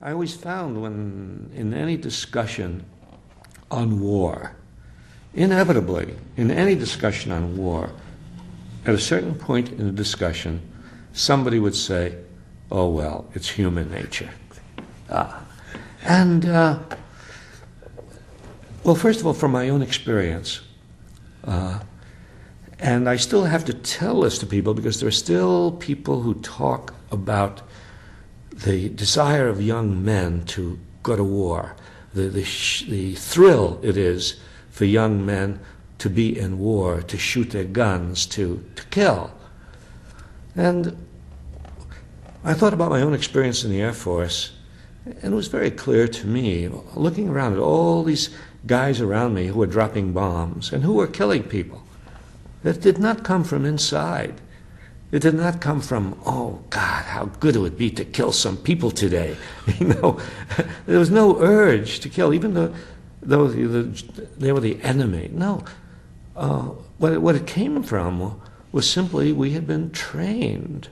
I always found when in any discussion on war, inevitably, in any discussion on war, at a certain point in the discussion, somebody would say, oh, well, it's human nature. Well, first of all, from my own experience, and I still have to tell this to people because there are still people who talk about the desire of young men to go to war, the thrill it is for young men to be in war, to shoot their guns, to kill. And I thought about my own experience in the Air Force, and it was very clear to me, looking around at all these guys around me who were dropping bombs and who were killing people, that did not come from inside. It did not come from, oh, God, how good it would be to kill some people today. There was no urge to kill, even though they were the enemy. No. What it came from was simply we had been trained.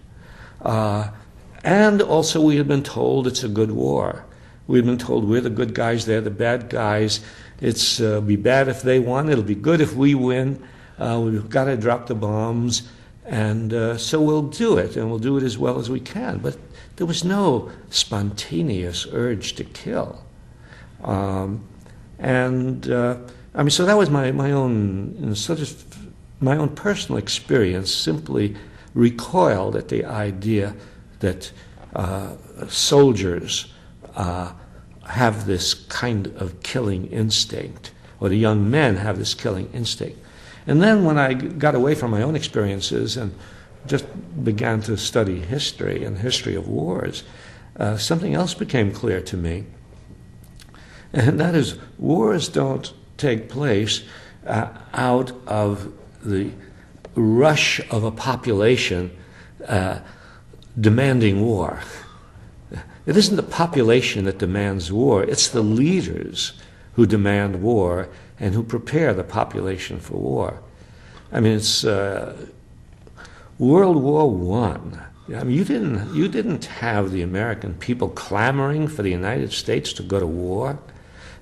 And also we had been told it's a good war. We had been told we're the good guys, they're the bad guys. It'll be bad if they won, it'll be good if we win. We've got to drop the bombs. And so we'll do it, and we'll do it as well as we can. But there was no spontaneous urge to kill. So that was my own my own personal experience. Simply recoiled at the idea that soldiers have this kind of killing instinct, or the young men have this killing instinct. And then when I got away from my own experiences and just began to study history and history of wars, something else became clear to me. And that is, wars don't take place out of the rush of a population demanding war. It isn't the population that demands war, it's the leaders who demand war and who prepare the population for war. I mean, it's World War I. I mean, you didn't have the American people clamoring for the United States to go to war.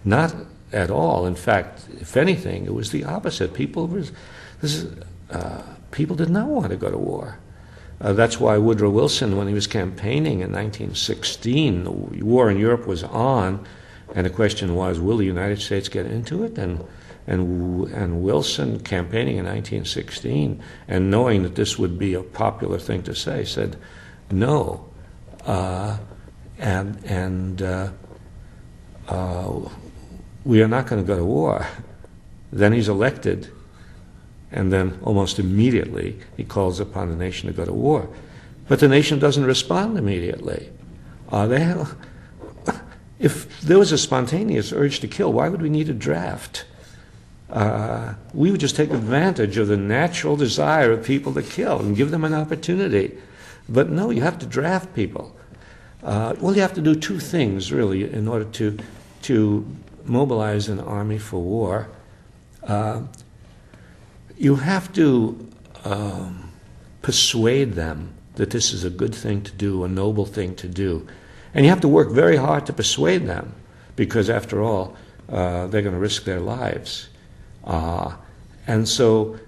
Not at all. In fact, if anything, it was the opposite. People did not want to go to war. That's why Woodrow Wilson, when he was campaigning in 1916, the war in Europe was on, and the question was, will the United States get into it? And Wilson, campaigning in 1916, and knowing that this would be a popular thing to say, said no. We are not going to go to war. Then he's elected, and then almost immediately he calls upon the nation to go to war. But the nation doesn't respond immediately. If there was a spontaneous urge to kill, why would we need a draft? We would just take advantage of the natural desire of people to kill and give them an opportunity. But no, you have to draft people. Well, you have to do two things, really, in order to mobilize an army for war. You have to persuade them that this is a good thing to do, a noble thing to do. And you have to work very hard to persuade them, because after all, they're going to risk their lives. And so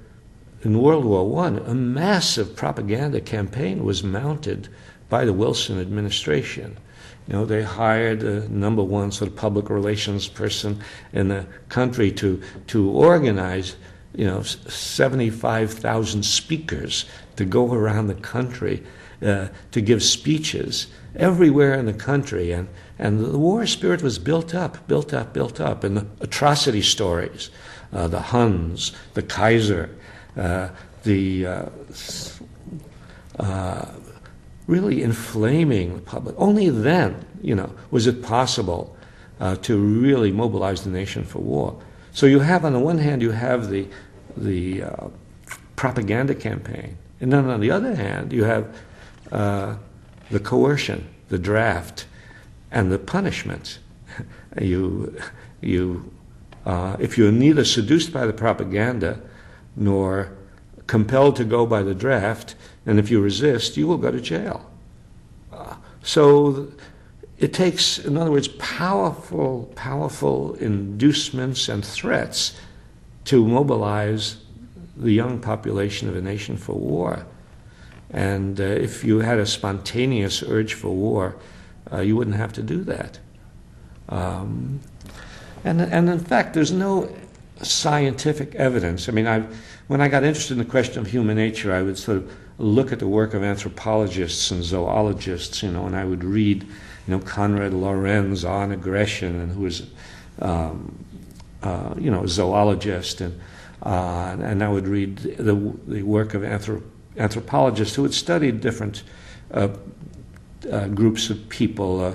in World War I, a massive propaganda campaign was mounted by the Wilson administration. They hired a number one sort of public relations person in the country to organize 75,000 speakers to go around the country to give speeches everywhere in the country, and the war spirit was built up, and the atrocity stories, the Huns, the Kaiser, really inflaming the public. Only then, was it possible to really mobilize the nation for war. So you have, on the one hand, you have the propaganda campaign, and then on the other hand, you have the coercion, the draft, and the punishments. If you're neither seduced by the propaganda nor compelled to go by the draft, and if you resist, you will go to jail. So it takes, in other words, powerful inducements and threats to mobilize the young population of a nation for war. And if you had a spontaneous urge for war, you wouldn't have to do that. And in fact, there's no scientific evidence. I mean, when I got interested in the question of human nature, I would sort of look at the work of anthropologists and zoologists, and I would read, Konrad Lorenz on aggression, and who was, a zoologist, and I would read the work of anthropologists who had studied different groups of people,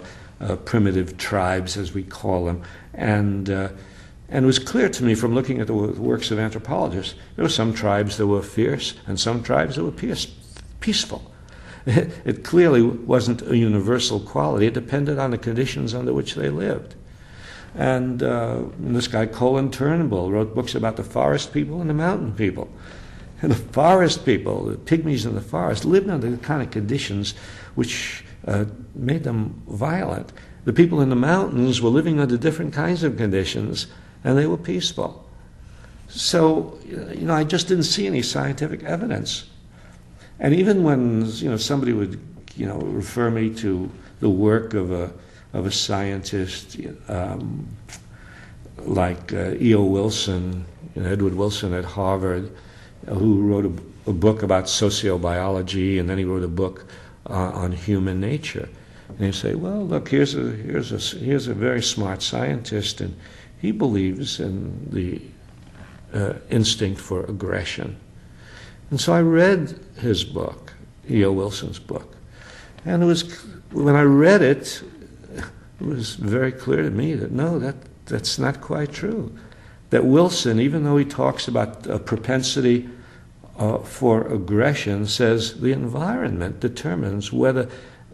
primitive tribes, as we call them, and it was clear to me from looking at the works of anthropologists, there were some tribes that were fierce and some tribes that were peaceful. It clearly wasn't a universal quality. It depended on the conditions under which they lived. And this guy, Colin Turnbull, wrote books about the forest people and the mountain people. And the forest people, the pygmies in the forest, lived under the kind of conditions which made them violent. The people in the mountains were living under different kinds of conditions, and they were peaceful. So, I just didn't see any scientific evidence. And even when, somebody would, refer me to the work of a scientist like E.O. Wilson, Edward Wilson at Harvard, who wrote a book about sociobiology, and then he wrote a book on human nature. And you say, well, look, here's a very smart scientist, and he believes in the instinct for aggression. And so I read his book, E.O. Wilson's book, and when I read it, it was very clear to me that no, that's not quite true. That Wilson, even though he talks about a propensity for aggression, says the environment determines whether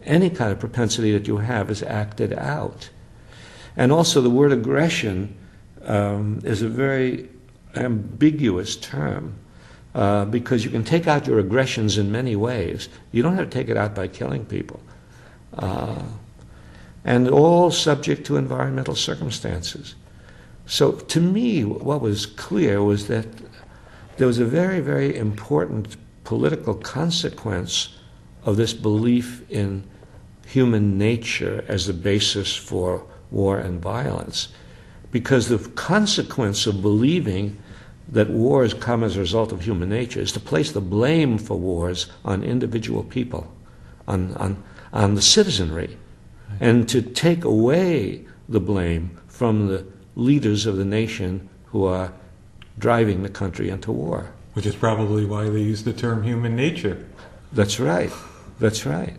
any kind of propensity that you have is acted out. And also the word aggression is a very ambiguous term because you can take out your aggressions in many ways. You don't have to take it out by killing people. And all subject to environmental circumstances. So to me, what was clear was that there was a very, very important political consequence of this belief in human nature as the basis for war and violence. Because the consequence of believing that wars come as a result of human nature is to place the blame for wars on individual people, on the citizenry, and to take away the blame from the leaders of the nation who are driving the country into war. Which is probably why they use the term human nature. That's right. That's right.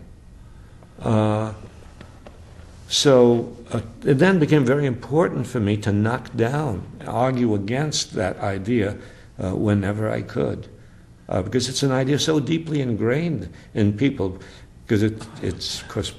So it then became very important for me to knock down, argue against that idea whenever I could. Because it's an idea so deeply ingrained in people, because it's of course,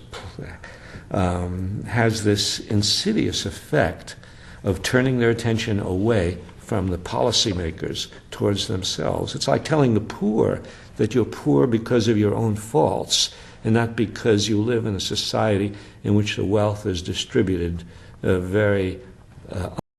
has this insidious effect of turning their attention away from the policymakers towards themselves. It's like telling the poor that you're poor because of your own faults and not because you live in a society in which the wealth is distributed very